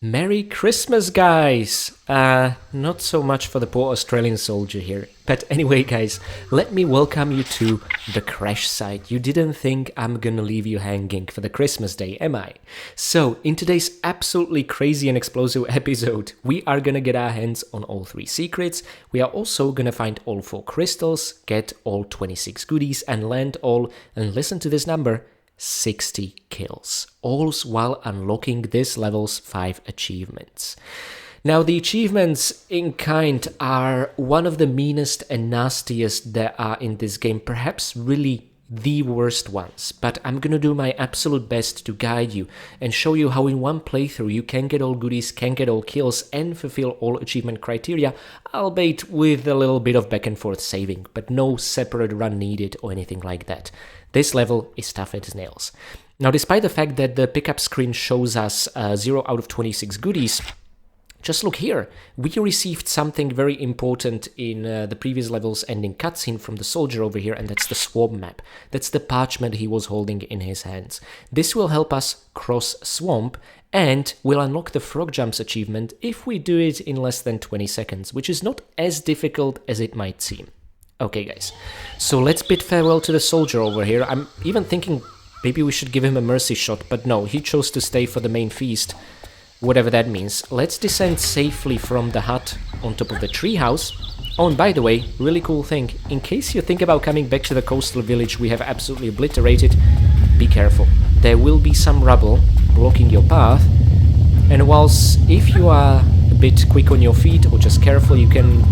Merry Christmas, guys! Not so much for the poor Australian soldier here. But anyway, guys, let me welcome you to the crash site. You didn't think I'm gonna leave you hanging for the Christmas day, am I? So, in today's absolutely crazy and explosive episode, we are gonna get our hands on all 3 secrets. We are also gonna find all 4 crystals, get all 26 goodies, and land all, and listen to this number, 60 kills, all while unlocking this level's 5 achievements. Now, the achievements in kind are one of the meanest and nastiest there are in this game, perhaps really the worst ones, but I'm gonna do my absolute best to guide you and show you how in one playthrough you can get all goodies, can get all kills, and fulfill all achievement criteria, albeit with a little bit of back and forth saving, but no separate run needed or anything like that. This level is tough as nails. Now, despite the fact that the pickup screen shows us 0 out of 26 goodies, just look here. We received something very important in the previous level's ending cutscene from the soldier over here, and that's the swamp map. That's the parchment he was holding in his hands. This will help us cross swamp, and will unlock the frog jumps achievement if we do it in less than 20 seconds, which is not as difficult as it might seem. Okay, guys, so let's bid farewell to the soldier over here. I'm even thinking maybe we should give him a mercy shot, but no, he chose to stay for the main feast, whatever that means. Let's descend safely from the hut on top of the treehouse. Oh, and by the way, really cool thing, in case you think about coming back to the coastal village we have absolutely obliterated, be careful. There will be some rubble blocking your path, and whilst if you are a bit quick on your feet or just careful, you can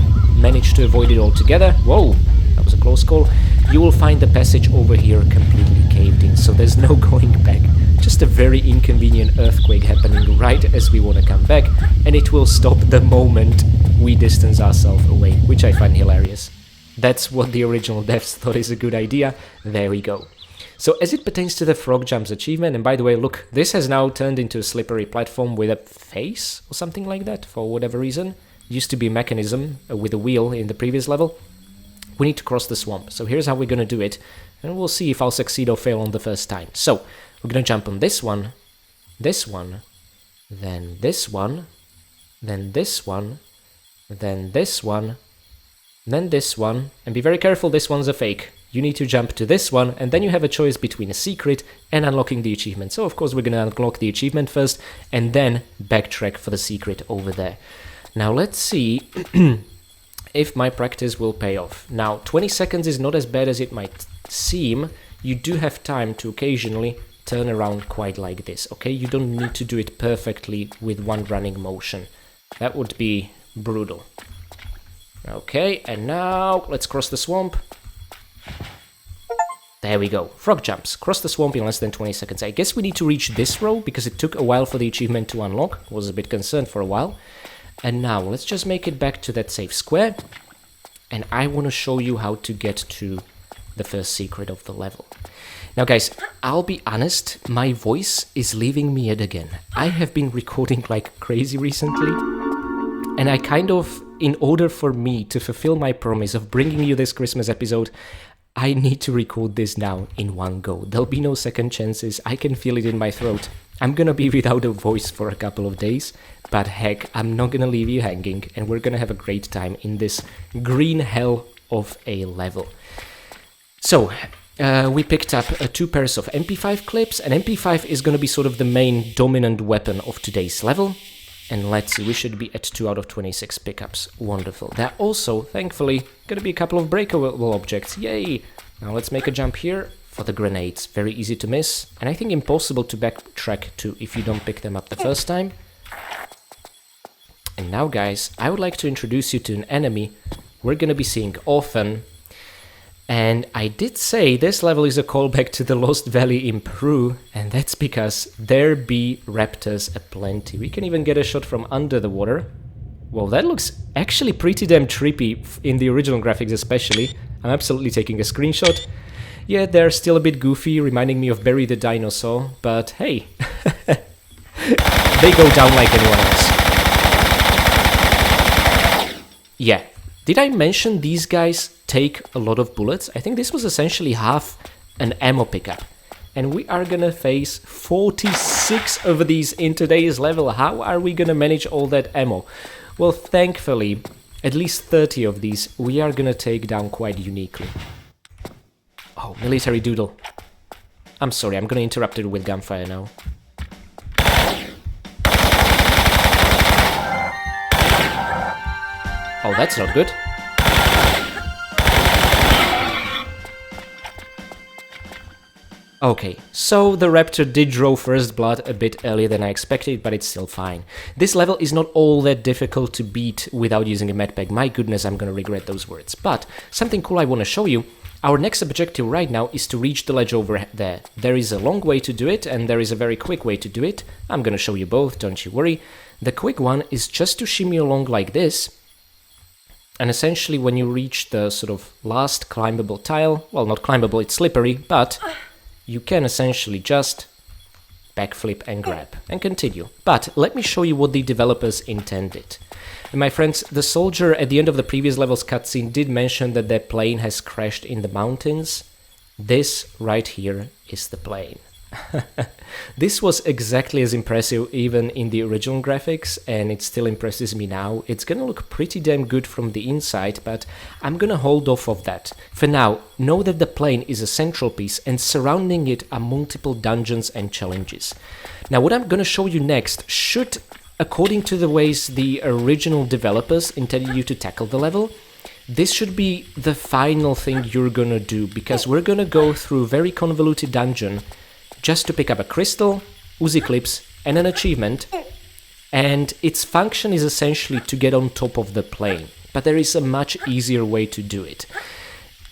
manage to avoid it altogether. Whoa, that was a close call. You will find the passage over here completely caved in, so there's no going back. Just a very inconvenient earthquake happening right as we want to come back, and it will stop the moment we distance ourselves away, which I find hilarious. That's what the original devs thought is a good idea. There we go. So as it pertains to the frog jumps achievement, and by the way, look, this has now turned into a slippery platform with a face or something like that for whatever reason. Used to be a mechanism with a wheel in the previous level. We need to cross the swamp. So here's how we're going to do it. And we'll see if I'll succeed or fail on the first time. So we're going to jump on this one, then this one, then this one, then this one, then this one. And be very careful, this one's a fake. You need to jump to this one, and then you have a choice between a secret and unlocking the achievement. So of course we're going to unlock the achievement first, and then backtrack for the secret over there. Now let's see if my practice will pay off. Now 20 seconds is not as bad as it might seem. You do have time to occasionally turn around quite like this, okay? You don't need to do it perfectly with one running motion. That would be brutal. Okay, and now let's cross the swamp. There we go. Frog jumps. Cross the swamp in less than 20 seconds. I guess we need to reach this row because it took a while for the achievement to unlock. Was a bit concerned for a while. And now, let's just make it back to that safe square. And I want to show you how to get to the first secret of the level. Now guys, I'll be honest, my voice is leaving me yet again. I have been recording like crazy recently. And I kind of, in order for me to fulfill my promise of bringing you this Christmas episode, I need to record this now in one go. There'll be no second chances. I can feel it in my throat. I'm gonna be without a voice for a couple of days, but heck, I'm not gonna leave you hanging, and we're gonna have a great time in this green hell of a level. So, we picked up 2 pairs of MP5 clips, and MP5 is gonna be sort of the main dominant weapon of today's level. And let's see, we should be at 2 out of 26 pickups. Wonderful. There are also, thankfully, gonna be a couple of breakable objects. Yay! Now let's make a jump here for the grenades. Very easy to miss, and I think impossible to backtrack to if you don't pick them up the first time. And now, guys, I would like to introduce you to an enemy we're gonna be seeing often. And I did say this level is a callback to the Lost Valley in Peru, and that's because there be raptors aplenty. We can even get a shot from under the water. Well, that looks actually pretty damn trippy in the original graphics especially. I'm absolutely taking a screenshot. Yeah, they're still a bit goofy, reminding me of Barry the Dinosaur, but hey, they go down like anyone else. Yeah. Did I mention these guys take a lot of bullets? I think this was essentially half an ammo pickup. and we are gonna face 46 of these in today's level. How are we gonna manage all that ammo? Well, thankfully, at least 30 of these we are gonna take down quite uniquely. Oh, military doodle. I'm sorry, I'm gonna interrupt it with gunfire now. Oh, that's not good. Okay, so the Raptor did draw first blood a bit earlier than I expected, but it's still fine. This level is not all that difficult to beat without using a medpack. My goodness, I'm gonna regret those words. But something cool I want to show you. Our next objective right now is to reach the ledge over there. There is a long way to do it, and there is a very quick way to do it. I'm gonna show you both, don't you worry. The quick one is just to shimmy along like this. And essentially when you reach the sort of last climbable tile, well, not climbable, it's slippery, but you can essentially just backflip and grab and continue. But let me show you what the developers intended. And my friends, the soldier at the end of the previous level's cutscene did mention that their plane has crashed in the mountains. This right here is the plane. This was exactly as impressive even in the original graphics, and it still impresses me now. It's gonna look pretty damn good from the inside, but I'm gonna hold off of that. For now, know that the plane is a central piece, and surrounding it are multiple dungeons and challenges. Now what I'm gonna show you next should, according to the ways the original developers intended you to tackle the level, this should be the final thing you're gonna do, because we're gonna go through a very convoluted dungeon just to pick up a crystal, Uzi clips, and an achievement, and its function is essentially to get on top of the plane, but there is a much easier way to do it.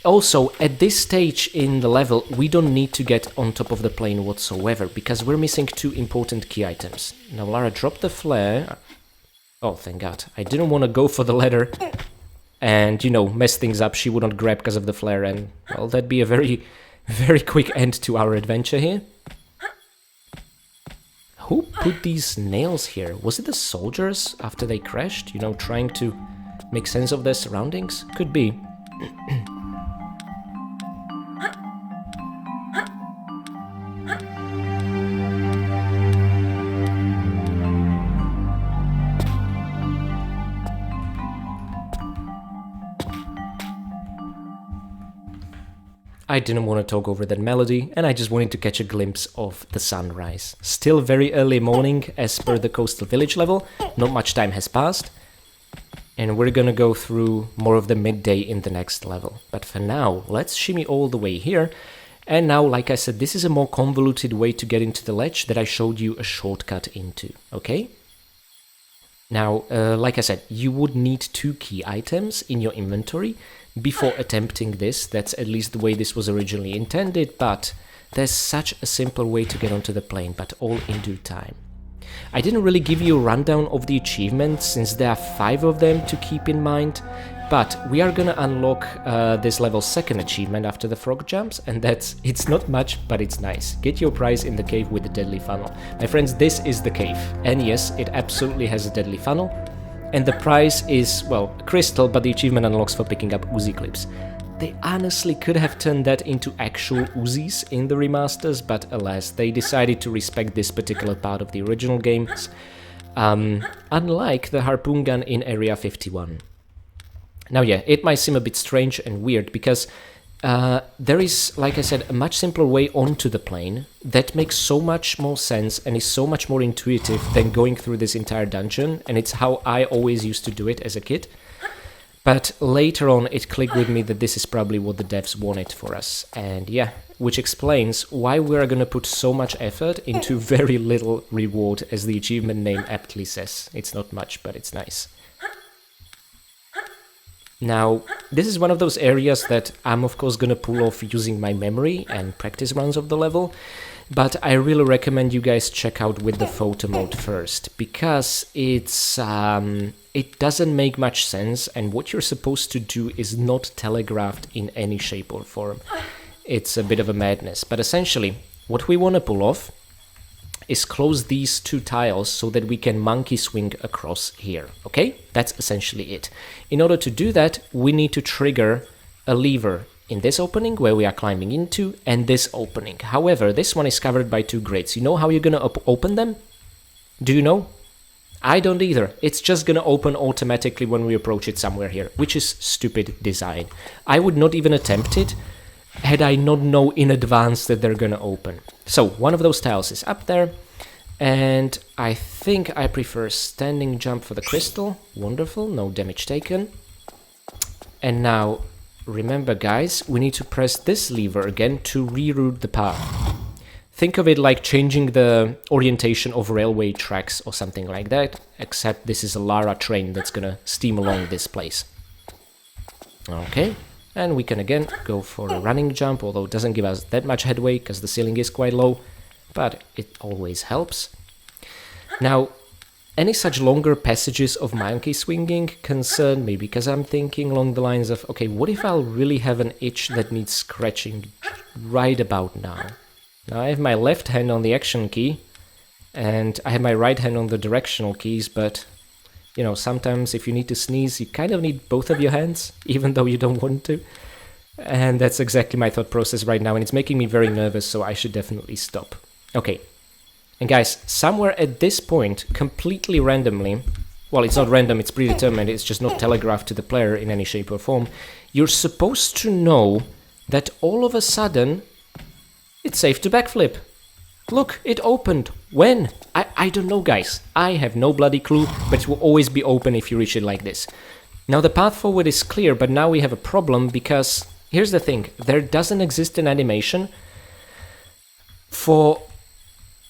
Also, at this stage in the level, we don't need to get on top of the plane whatsoever, because we're missing two important key items. Now, Lara, drop the flare. Oh, thank God. I didn't want to go for the ladder and, you know, mess things up. She would not grab because of the flare, and, well, that'd be a very, very quick end to our adventure here. Who put these nails here? Was it the soldiers after they crashed? You know, trying to make sense of their surroundings? Could be. I didn't want to talk over that melody, and I just wanted to catch a glimpse of the sunrise. Still very early morning as per the coastal village level, not much time has passed, and we're gonna go through more of the midday in the next level. But for now, let's shimmy all the way here, and now, like I said, this is a more convoluted way to get into the ledge that I showed you a shortcut into, okay? Now, like I said, you would need two key items in your inventory before attempting this. That's at least the way this was originally intended, but there's such a simple way to get onto the plane, but all in due time. I didn't really give you a rundown of the achievements, since there are 5 of them to keep in mind, but we are gonna unlock this level's second achievement after the frog jumps, and it's not much, but it's nice. Get your prize in the cave with the deadly funnel. My friends, this is the cave, and yes, it absolutely has a deadly funnel. And the prize is, well, crystal, but the achievement unlocks for picking up Uzi clips. They honestly could have turned that into actual Uzis in the remasters, but alas, they decided to respect this particular part of the original games, unlike the harpoon gun in Area 51. Now yeah, it might seem a bit strange and weird, because there is, like I said, a much simpler way onto the plane that makes so much more sense and is so much more intuitive than going through this entire dungeon, and it's how I always used to do it as a kid. But later on it clicked with me that this is probably what the devs wanted for us, and yeah, which explains why we're gonna put so much effort into very little reward, as the achievement name aptly says. It's not much, but it's nice. Now, this is one of those areas that I'm of course gonna pull off using my memory and practice runs of the level, but I really recommend you guys check out with the photo mode first, because it doesn't make much sense, and what you're supposed to do is not telegraphed in any shape or form. It's a bit of a madness, but essentially what we want to pull off is close these 2 tiles so that we can monkey swing across here, okay? That's essentially it. In order to do that, we need to trigger a lever in this opening where we are climbing into and this opening. However, this one is covered by 2 grates. You know how you're gonna open them? Do you know? I don't either. It's just gonna open automatically when we approach it somewhere here, which is stupid design. I would not even attempt it had I not know in advance that they're gonna open. So one of those tiles is up there, and I think I prefer standing jump for the crystal. Wonderful, no damage taken. And now, remember guys, we need to press this lever again to reroute the path. Think of it like changing the orientation of railway tracks or something like that, except this is a Lara train that's gonna steam along this place. Okay, and we can again go for a running jump, although it doesn't give us that much headway because the ceiling is quite low, but it always helps. Now, any such longer passages of monkey swinging concern me, because I'm thinking along the lines of, okay, what if I'll really have an itch that needs scratching right about now? Now I have my left hand on the action key, and I have my right hand on the directional keys, but, you know, sometimes if you need to sneeze, you kind of need both of your hands, even though you don't want to. And that's exactly my thought process right now, and it's making me very nervous, so I should definitely stop. Okay. And guys, somewhere at this point, completely randomly, well, it's not random, it's predetermined, it's just not telegraphed to the player in any shape or form, you're supposed to know that all of a sudden, it's safe to backflip. Look, it opened. When? I don't know, guys. I have no bloody clue, but it will always be open if you reach it like this. Now, the path forward is clear, but now we have a problem because, here's the thing, there doesn't exist an animation for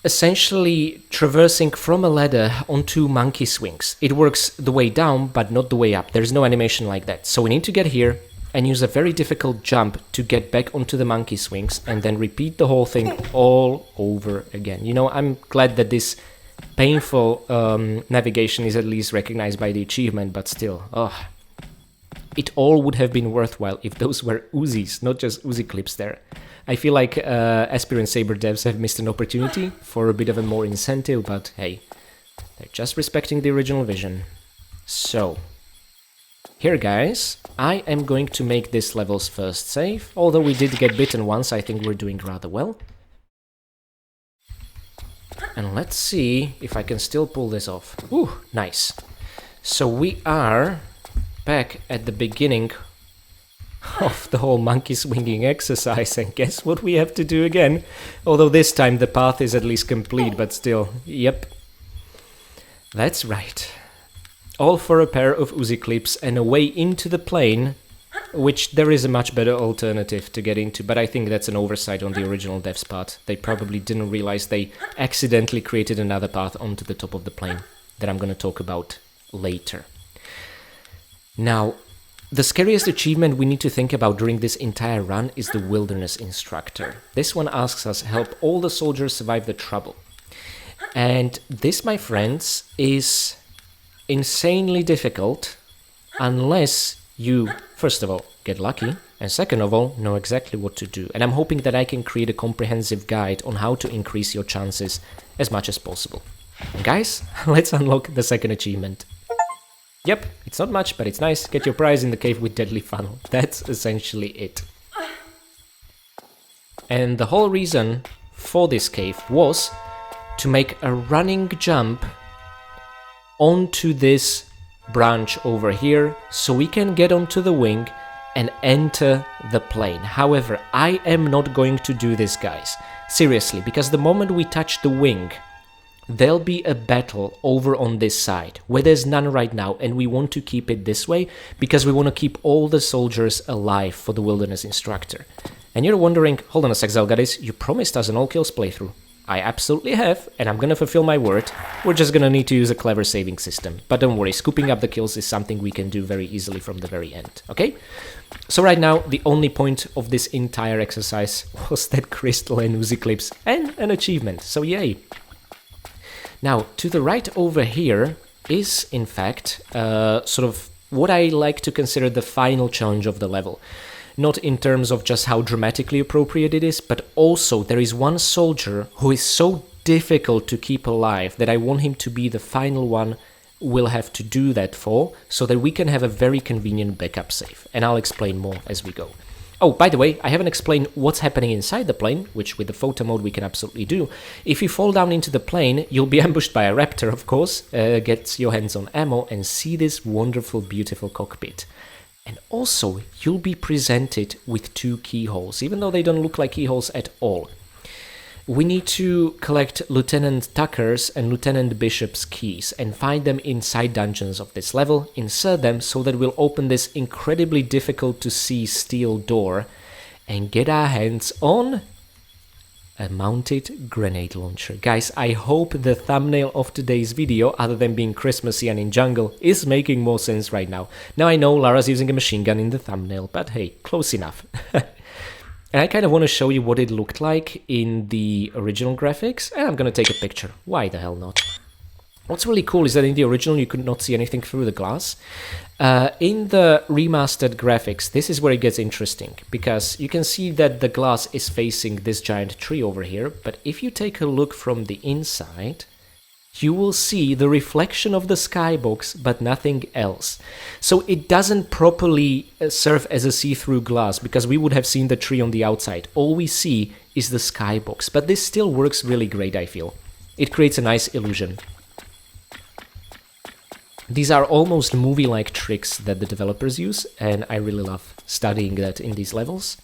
essentially traversing from a ladder onto monkey swings. It works the way down, but not the way up. There's no animation like that. So we need to get here and use a very difficult jump to get back onto the monkey swings and then repeat the whole thing all over again. You know, I'm glad that this painful navigation is at least recognized by the achievement, but still, it all would have been worthwhile if those were Uzis, not just Uzi clips there. I feel like Aspirant Saber devs have missed an opportunity for a bit of a more incentive, but hey, they're just respecting the original vision. So, here guys, I am going to make this level's first save, although we did get bitten once, I think we're doing rather well. And let's see if I can still pull this off. Ooh, nice. So we are back at the beginning of the whole monkey swinging exercise, and guess what we have to do again? Although this time the path is at least complete, but still, yep. That's right. All for a pair of Uzi clips and a way into the plane, which there is a much better alternative to get into, but I think that's an oversight on the original dev's part. They probably didn't realize they accidentally created another path onto the top of the plane that I'm going to talk about later. Now, the scariest achievement we need to think about during this entire run is the Wilderness Instructor. This one asks us help all the soldiers survive the trouble. And this, my friends, is insanely difficult unless you, first of all, get lucky, and second of all, know exactly what to do. And I'm hoping that I can create a comprehensive guide on how to increase your chances as much as possible. And guys, let's unlock the second achievement. Yep, it's not much, but it's nice. Get your prize in the cave with Deadly Funnel. That's essentially it. And the whole reason for this cave was to make a running jump onto this branch over here so we can get onto the wing and enter the plane. However, I am not going to do this, guys. Seriously, because the moment we touch the wing, there'll be a battle over on this side, where there's none right now, and we want to keep it this way, because we want to keep all the soldiers alive for the Wilderness Instructor. And you're wondering, hold on a sec, Zelgadis, you promised us an all-kills playthrough. I absolutely have, and I'm gonna fulfill my word. We're just gonna need to use a clever saving system. But don't worry, scooping up the kills is something we can do very easily from the very end, okay? So right now, the only point of this entire exercise was that crystal and Uzi clips, and an achievement, so yay! Now, to the right over here is, in fact, sort of what I like to consider the final challenge of the level. Not in terms of just how dramatically appropriate it is, but also there is one soldier who is so difficult to keep alive that I want him to be the final one we'll have to do that for, so that we can have a very convenient backup save. And I'll explain more as we go. Oh, by the way, I haven't explained what's happening inside the plane, which with the photo mode we can absolutely do. If you fall down into the plane, you'll be ambushed by a raptor, of course, get your hands on ammo and see this wonderful, beautiful cockpit. And also, you'll be presented with 2 keyholes, even though they don't look like keyholes at all. We need to collect Lieutenant Tucker's and Lieutenant Bishop's keys and find them inside dungeons of this level, insert them so that we'll open this incredibly difficult to see steel door and get our hands on a mounted grenade launcher. Guys, I hope the thumbnail of today's video, other than being Christmassy and in jungle, is making more sense right now. Now I know Lara's using a machine gun in the thumbnail, but hey, close enough. And I kind of want to show you what it looked like in the original graphics, and I'm going to take a picture. Why the hell not? What's really cool is that in the original you could not see anything through the glass. In the remastered graphics, this is where it gets interesting, because you can see that the glass is facing this giant tree over here, but if you take a look from the inside, you will see the reflection of the skybox, but nothing else. So it doesn't properly serve as a see-through glass, because we would have seen the tree on the outside. All we see is the skybox, but this still works really great, I feel. It creates a nice illusion. These are almost movie-like tricks that the developers use, and I really love studying that in these levels.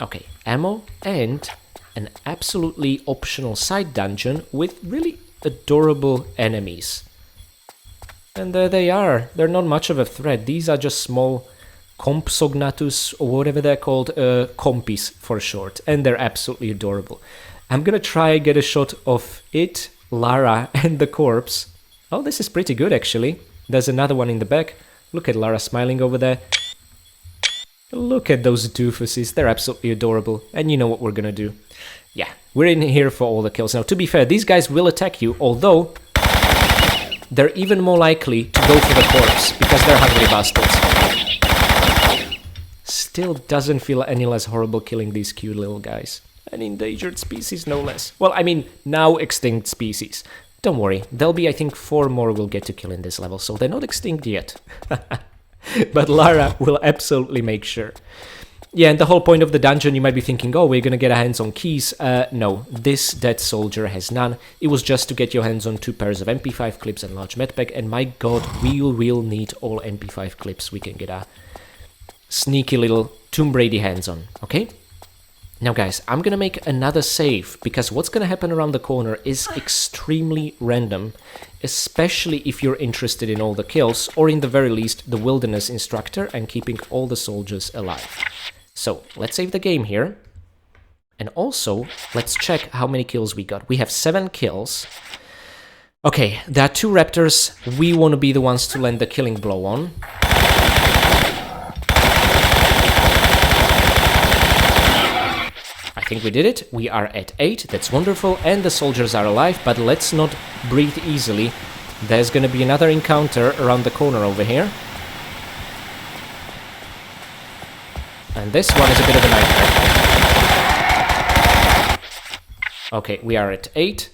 Okay, ammo and an absolutely optional side dungeon with really adorable enemies. And there they are. They're not much of a threat. These are just small Compsognathus, or whatever they're called, compis for short, and they're absolutely adorable. I'm gonna try and get a shot of it, Lara, and the corpse. Oh, this is pretty good actually. There's another one in the back. Look at Lara smiling over there. Look at those doofuses, they're absolutely adorable. And you know what we're gonna do. Yeah, we're in here for all the kills. Now, to be fair, these guys will attack you, although they're even more likely to go for the corpse, because they're hungry bastards. Still doesn't feel any less horrible killing these cute little guys. An endangered species, no less. Well, I mean, now extinct species. Don't worry, there'll be, I think, 4 more we'll get to kill in this level, so they're not extinct yet. But Lara will absolutely make sure. Yeah, and the whole point of the dungeon, you might be thinking, oh, we're gonna get our hands on keys. No, this dead soldier has none. It was just to get your hands on 2 pairs of MP5 clips and large medpack, and my god, we'll need all MP5 clips we can get our sneaky little Tomb Brady hands on, okay? Now guys, I'm gonna make another save, because what's gonna happen around the corner is extremely random, especially if you're interested in all the kills, or in the very least, the wilderness instructor and keeping all the soldiers alive. So, let's save the game here. And also, let's check how many kills we got. We have 7 kills. Okay, there are 2 raptors. We want to be the ones to land the killing blow on. I think we did it. We are at 8. That's wonderful. And the soldiers are alive, but let's not breathe easily. There's going to be another encounter around the corner over here. And this one is a bit of a nightmare. Okay, we are at 8.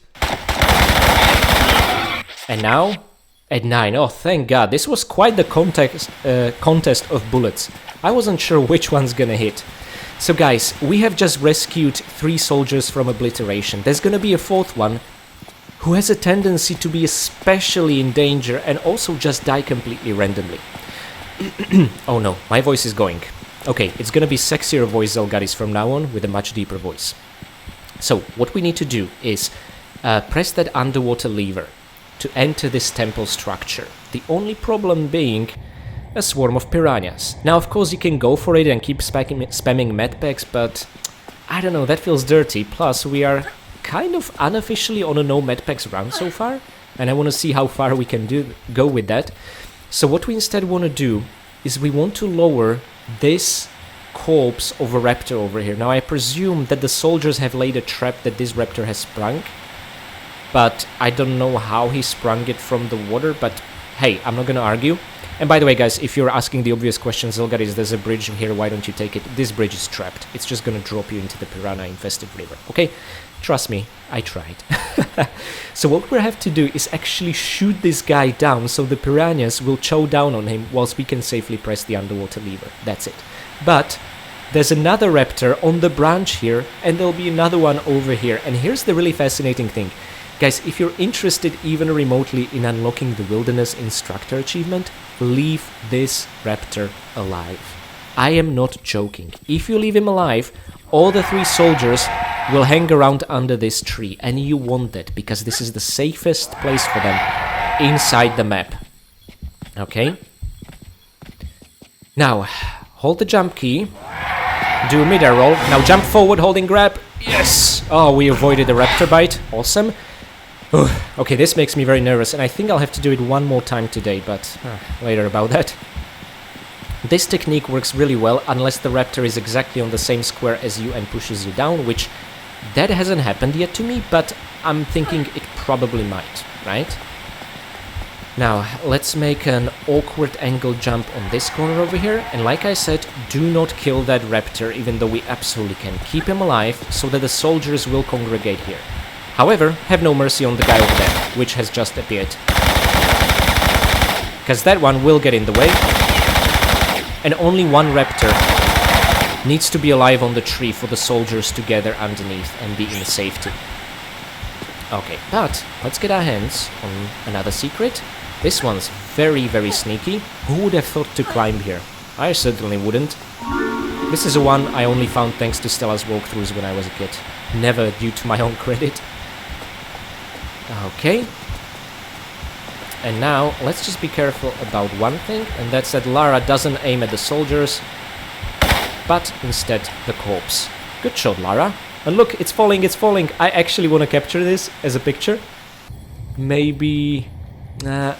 And now at 9. Oh, thank God. This was quite the contest of bullets. I wasn't sure which one's gonna hit. So guys, we have just rescued 3 soldiers from obliteration. There's gonna be a 4th one who has a tendency to be especially in danger and also just die completely randomly. Oh no, my voice is going. Okay, it's gonna be sexier voice Zelgaris from now on with a much deeper voice. So, what we need to do is press that underwater lever to enter this temple structure. The only problem being a swarm of piranhas. Now, of course, you can go for it and keep spamming medpacks, but I don't know, that feels dirty. Plus, we are kind of unofficially on a no medpacks round so far, and I want to see how far we can go with that. So what we instead want to do is we want to lower this corpse of a raptor over here. Now I presume that the soldiers have laid a trap that this raptor has sprung, but I don't know how he sprung it from the water, but hey, I'm not gonna argue. And by the way guys, if you're asking the obvious question, Zelgaris, there's a bridge here, why don't you take it? This bridge is trapped. It's just gonna drop you into the piranha-infested river, okay? Trust me, I tried. So what we have to do is actually shoot this guy down so the piranhas will chow down on him whilst we can safely press the underwater lever. That's it. But there's another raptor on the branch here, and there'll be another one over here. And here's the really fascinating thing. Guys, if you're interested even remotely in unlocking the Wilderness Instructor achievement, leave this raptor alive. I am not joking. If you leave him alive, all the 3 soldiers will hang around under this tree, and you want that, because this is the safest place for them inside the map. Okay? Now, hold the jump key, do a mid-air roll, now jump forward holding grab, yes! Oh, we avoided the raptor bite, awesome. Okay, this makes me very nervous, and I think I'll have to do it one more time today, but later about that. This technique works really well unless the raptor is exactly on the same square as you and pushes you down, which that hasn't happened yet to me, but I'm thinking it probably might, right? Now, let's make an awkward angle jump on this corner over here, and like I said, do not kill that raptor, even though we absolutely can. Keep him alive, so that the soldiers will congregate here. However, have no mercy on the guy over there, which has just appeared. Because that one will get in the way, and only one raptor needs to be alive on the tree for the soldiers to gather underneath and be in safety. Okay, but let's get our hands on another secret. This one's very, very sneaky. Who would have thought to climb here? I certainly wouldn't. This is a one I only found thanks to Stella's walkthroughs when I was a kid. Never due to my own credit. Okay. And now, let's just be careful about one thing, and that's that Lara doesn't aim at the soldiers, but instead the corpse. Good shot, Lara. And look, it's falling, it's falling. I actually want to capture this as a picture. Maybe... no.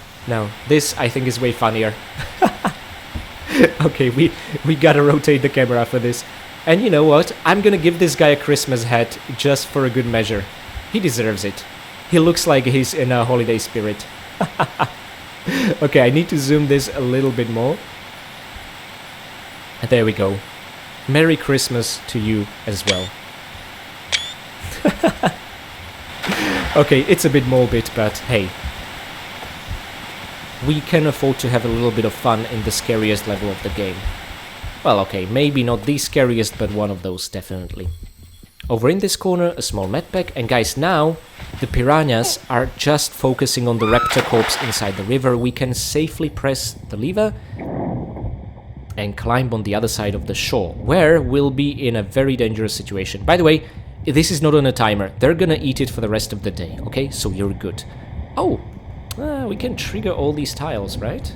This, I think, is way funnier. Okay, we gotta rotate the camera for this. And you know what? I'm gonna give this guy a Christmas hat just for a good measure. He deserves it. He looks like he's in a holiday spirit. Okay, I need to zoom this a little bit more. There we go. Merry Christmas to you as well. Okay, it's a bit morbid, but hey. We can afford to have a little bit of fun in the scariest level of the game. Well, okay, maybe not the scariest, but one of those, definitely. Over in this corner, a small medpack, and guys, now the piranhas are just focusing on the raptor corpse inside the river. We can safely press the lever and climb on the other side of the shore, where we'll be in a very dangerous situation. By the way, this is not on a timer. They're gonna eat it for the rest of the day, okay? So you're good. Oh, we can trigger all these tiles, right?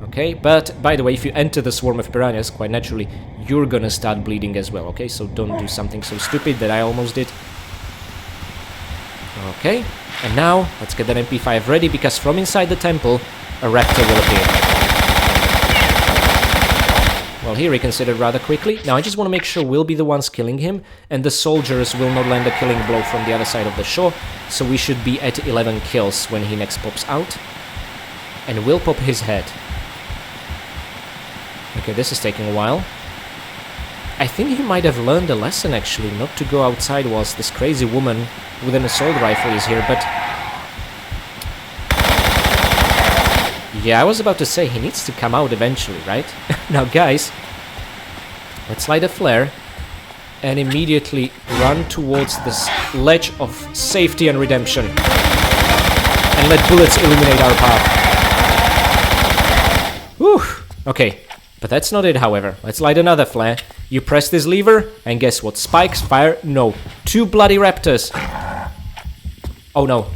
Okay, but by the way, if you enter the swarm of piranhas, quite naturally, you're gonna start bleeding as well, okay? So don't do something so stupid that I almost did. Okay, and now, let's get that MP5 ready, because from inside the temple, a raptor will appear. Well, he reconsidered rather quickly. Now, I just want to make sure we'll be the ones killing him, and the soldiers will not land a killing blow from the other side of the shore, so we should be at 11 kills when he next pops out. And we'll pop his head. Okay, this is taking a while. I think he might have learned a lesson, actually, not to go outside whilst this crazy woman with an assault rifle is here, but... yeah, I was about to say, he needs to come out eventually, right? Now, guys, let's light a flare and immediately run towards this ledge of safety and redemption. And let bullets illuminate our path. Whew! Okay. But that's not it, however. Let's light another flare. You press this lever, and guess what? Spikes fire? No. 2 bloody raptors. Oh, no.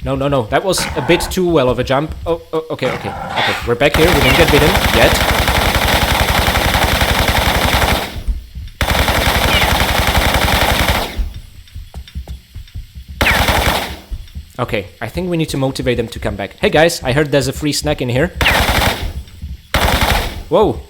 No, no, no. That was a bit too well of a jump. Oh, okay, okay. Okay, we're back here. We didn't get bitten yet. Okay, I think we need to motivate them to come back. Hey, guys, I heard there's a free snack in here. Whoa.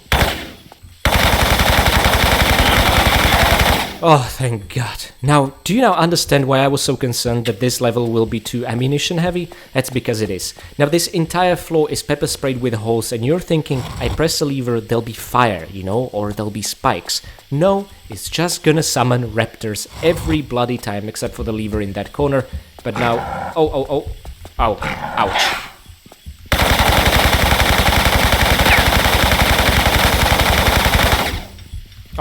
Oh, thank God. Now, do you now understand why I was so concerned that this level will be too ammunition heavy? That's because it is. Now, this entire floor is pepper sprayed with holes, and you're thinking, I press a lever, there'll be fire, you know, or there'll be spikes. No, it's just gonna summon raptors every bloody time, except for the lever in that corner. But now... oh. Ow. Ouch.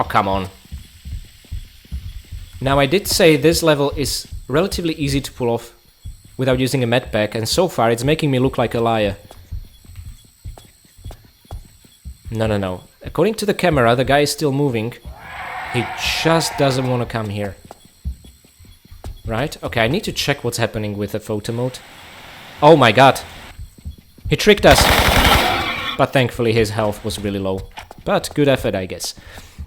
Oh, come on. Now, I did say this level is relatively easy to pull off without using a medpack, and so far it's making me look like a liar. No. According to the camera, the guy is still moving. He just doesn't want to come here. Right? Okay, I need to check what's happening with the photo mode. Oh my god. He tricked us. But thankfully his health was really low. But good effort, I guess.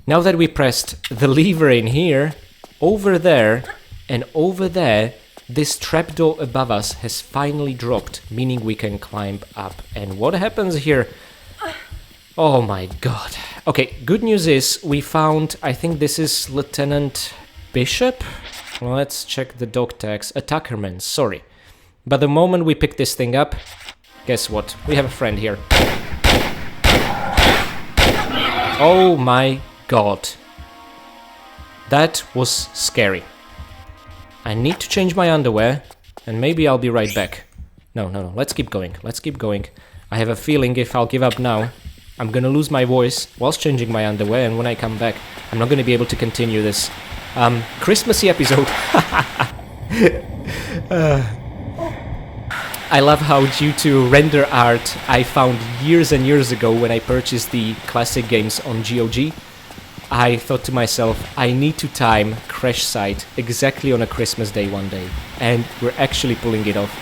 Now that we pressed the lever in here, over there, and over there, this trapdoor above us has finally dropped, meaning we can climb up. And what happens here? Oh my god. Okay, good news is we found, I think this is Lieutenant Bishop? Well, let's check the dog tags. Attackerman, sorry. But the moment we pick this thing up, guess what? We have a friend here. Oh my god. That was scary. I need to change my underwear, and maybe I'll be right back. No, let's keep going. Let's keep going. I have a feeling if I'll give up now, I'm gonna lose my voice whilst changing my underwear, and when I come back, I'm not gonna be able to continue this Christmassy episode. I love how, due to render art I found years and years ago when I purchased the classic games on GOG, I thought to myself, I need to time Crash Site exactly on a Christmas day one day. And we're actually pulling it off.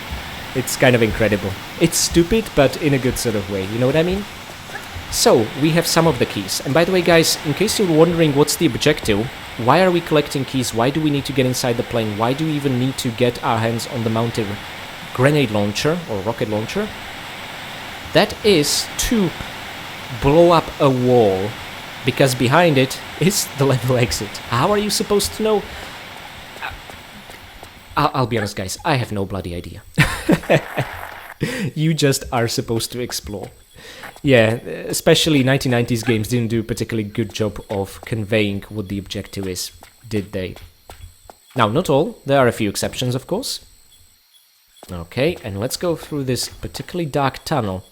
It's kind of incredible. It's stupid, but in a good sort of way, you know what I mean? So, we have some of the keys. And by the way, guys, in case you're wondering what's the objective, why are we collecting keys? Why do we need to get inside the plane? Why do we even need to get our hands on the mounted grenade launcher or rocket launcher? That is to blow up a wall, because behind it is the level exit. How are you supposed to know? I'll be honest, guys, I have no bloody idea. You just are supposed to explore. Yeah, especially 1990s games didn't do a particularly good job of conveying what the objective is, did they? Now, not all. There are a few exceptions, of course. Okay, and let's go through this particularly dark tunnel.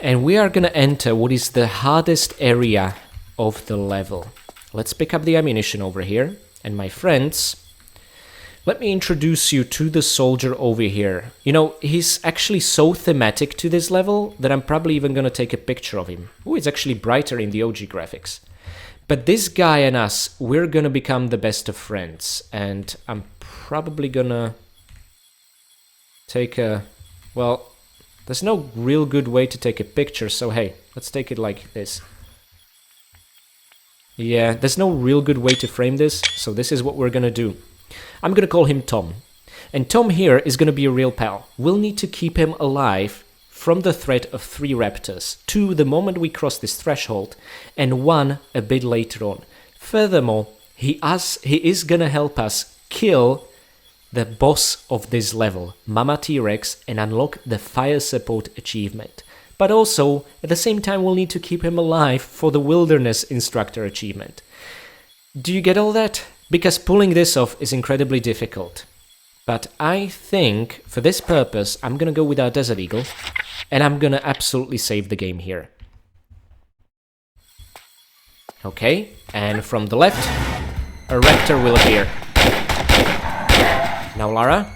And we are gonna enter what is the hardest area of the level. Let's pick up the ammunition over here. And my friends, let me introduce you to the soldier over here. You know, he's actually so thematic to this level that I'm probably even gonna take a picture of him. Ooh, it's actually brighter in the OG graphics. But this guy and us, we're gonna become the best of friends. And I'm probably gonna take a... well, there's no real good way to take a picture, so hey, let's take it like this. Yeah, there's no real good way to frame this, so this is what we're gonna do. I'm gonna call him Tom. And Tom here is gonna be a real pal. We'll need to keep him alive from the threat of 3 raptors, 2 the moment we cross this threshold, and 1 a bit later on. Furthermore, he is gonna help us kill the boss of this level, Mama T-Rex, and unlock the fire support achievement. But also, at the same time, we'll need to keep him alive for the wilderness instructor achievement. Do you get all that? Because pulling this off is incredibly difficult. But I think, for this purpose, I'm gonna go with our Desert Eagle, and I'm gonna absolutely save the game here. Okay, and from the left, a raptor will appear. Now, Lara.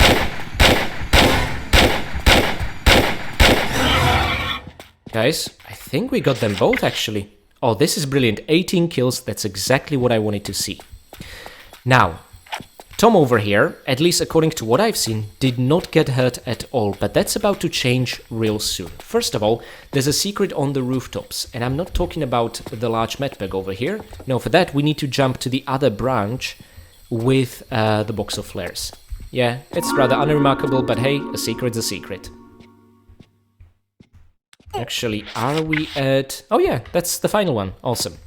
Guys, I think we got them both, actually. Oh, this is brilliant. 18 kills, that's exactly what I wanted to see. Now, Tom over here, at least according to what I've seen, did not get hurt at all, but that's about to change real soon. First of all, there's a secret on the rooftops, and I'm not talking about the large medbag over here. No, for that we need to jump to the other branch with the box of flares. Yeah, it's rather unremarkable, but hey, a secret's a secret. Actually, are we at... oh yeah, that's the final one. Awesome.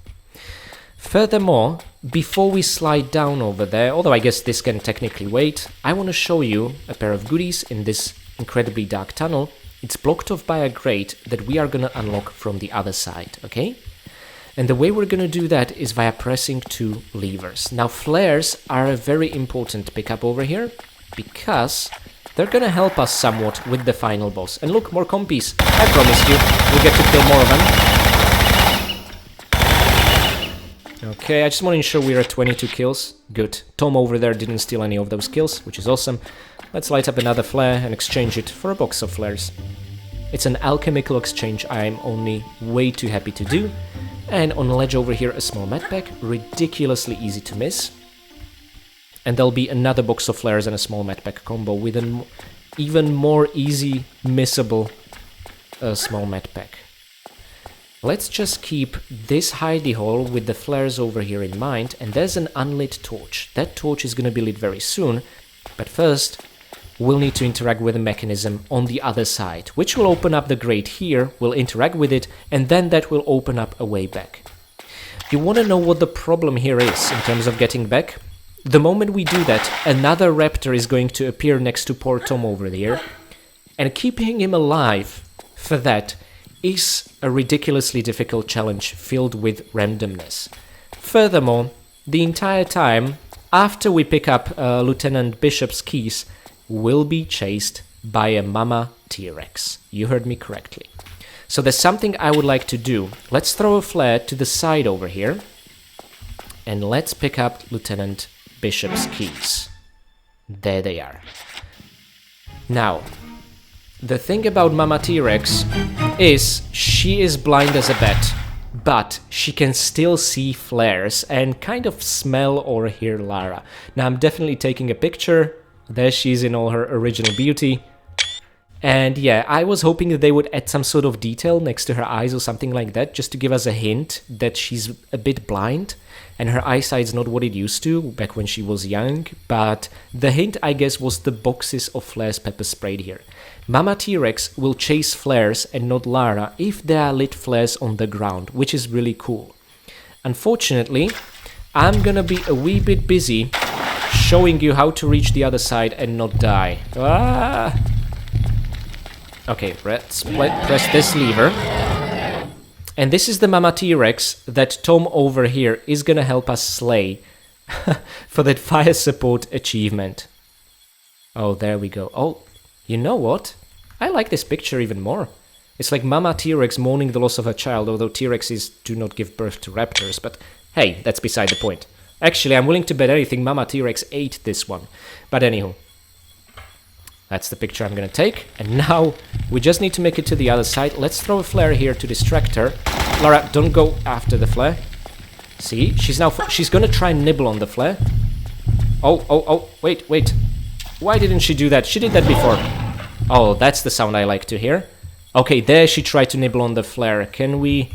Furthermore, before we slide down over there, although I guess this can technically wait, I want to show you a pair of goodies in this incredibly dark tunnel. It's blocked off by a grate that we are going to unlock from the other side, okay? And the way we're going to do that is via pressing 2 levers. Now, flares are a very important pickup over here, because they're gonna help us somewhat with the final boss. And look, more compies. I promised you, we'll get to kill more of them. Okay, I just want to ensure we're at 22 kills. Good. Tom over there didn't steal any of those kills, which is awesome. Let's light up another flare and exchange it for a box of flares. It's an alchemical exchange I'm only way too happy to do. And on the ledge over here, a small medpack, ridiculously easy to miss. And there'll be another box of flares and a small medpack combo with an even more easy missable small medpack. Let's just keep this hidey hole with the flares over here in mind, and there's an unlit torch. That torch is going to be lit very soon, but first we'll need to interact with the mechanism on the other side, which will open up the grate here, we'll interact with it, and then that will open up a way back. You want to know what the problem here is in terms of getting back? The moment we do that, another raptor is going to appear next to poor Tom over there, and keeping him alive for that is a ridiculously difficult challenge filled with randomness. Furthermore, the entire time, after we pick up Lieutenant Bishop's keys, we'll be chased by a Mama T-Rex. You heard me correctly. So there's something I would like to do. Let's throw a flare to the side over here, and let's pick up Lieutenant Bishop's keys. There they are. Now, the thing about Mama T-Rex is she is blind as a bat, but she can still see flares and kind of smell or hear Lara. Now I'm definitely taking a picture. There she is in all her original beauty. And yeah, I was hoping that they would add some sort of detail next to her eyes or something like that, just to give us a hint that she's a bit blind and her eyesight's not what it used to back when she was young. But the hint, I guess, was the boxes of flares pepper sprayed here. Mama T-Rex will chase flares and not Lara if there are lit flares on the ground, which is really cool. Unfortunately, I'm gonna be a wee bit busy showing you how to reach the other side and not die. Okay, let's press this lever. And this is the Mama T-Rex that Tom over here is gonna help us slay for that fire support achievement. Oh, there we go. Oh, you know what? I like this picture even more. It's like Mama T-Rex mourning the loss of her child, although T-Rexes do not give birth to raptors, but hey, that's beside the point. Actually, I'm willing to bet anything Mama T-Rex ate this one. But anywho, that's the picture I'm gonna take. And now, we just need to make it to the other side. Let's throw a flare here to distract her. Lara, don't go after the flare. See, she's gonna try and nibble on the flare. Oh, wait. Why didn't she do that? She did that before. Oh, that's the sound I like to hear. Okay, there she tried to nibble on the flare. Can we...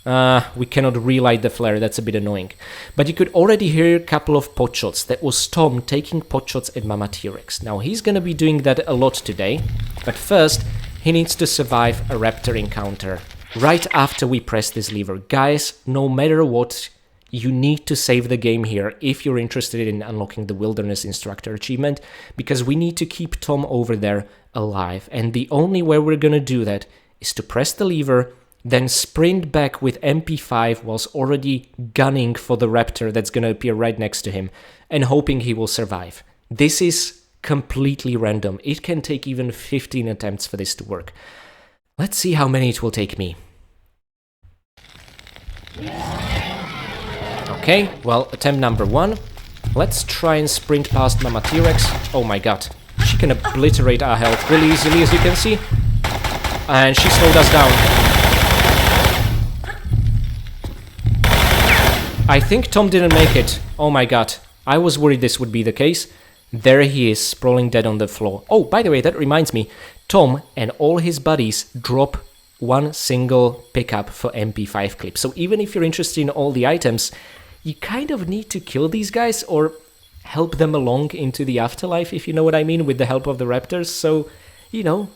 we cannot relight the flare, that's a bit annoying. But you could already hear a couple of potshots. That was Tom taking potshots at Mama T-Rex. Now, he's gonna be doing that a lot today. But first, he needs to survive a raptor encounter right after we press this lever. Guys, no matter what, you need to save the game here if you're interested in unlocking the Wilderness Instructor achievement, because we need to keep Tom over there alive. And the only way we're gonna do that is to press the lever, then sprint back with MP5 whilst already gunning for the raptor that's gonna appear right next to him, and hoping he will survive. This is completely random. It can take even 15 attempts for this to work. Let's see how many it will take me. Okay, well, attempt number 1. Let's try and sprint past Mama T-Rex. Oh my god. She can obliterate our health really easily, as you can see. And she slowed us down. I think Tom didn't make it. Oh my god. I was worried this would be the case. There he is, sprawling dead on the floor. Oh, by the way, that reminds me. Tom and all his buddies drop one single pickup for MP5 clips. So even if you're interested in all the items, you kind of need to kill these guys or help them along into the afterlife, if you know what I mean, with the help of the raptors. So, you know,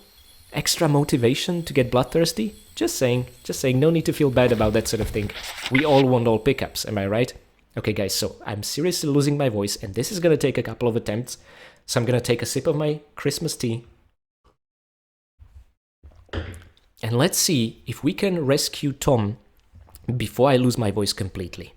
extra motivation to get bloodthirsty. Just saying, no need to feel bad about that sort of thing. We all want all pickups, am I right? Okay guys, so I'm seriously losing my voice, and this is gonna take a couple of attempts. So I'm gonna take a sip of my Christmas tea. And let's see if we can rescue Tom before I lose my voice completely.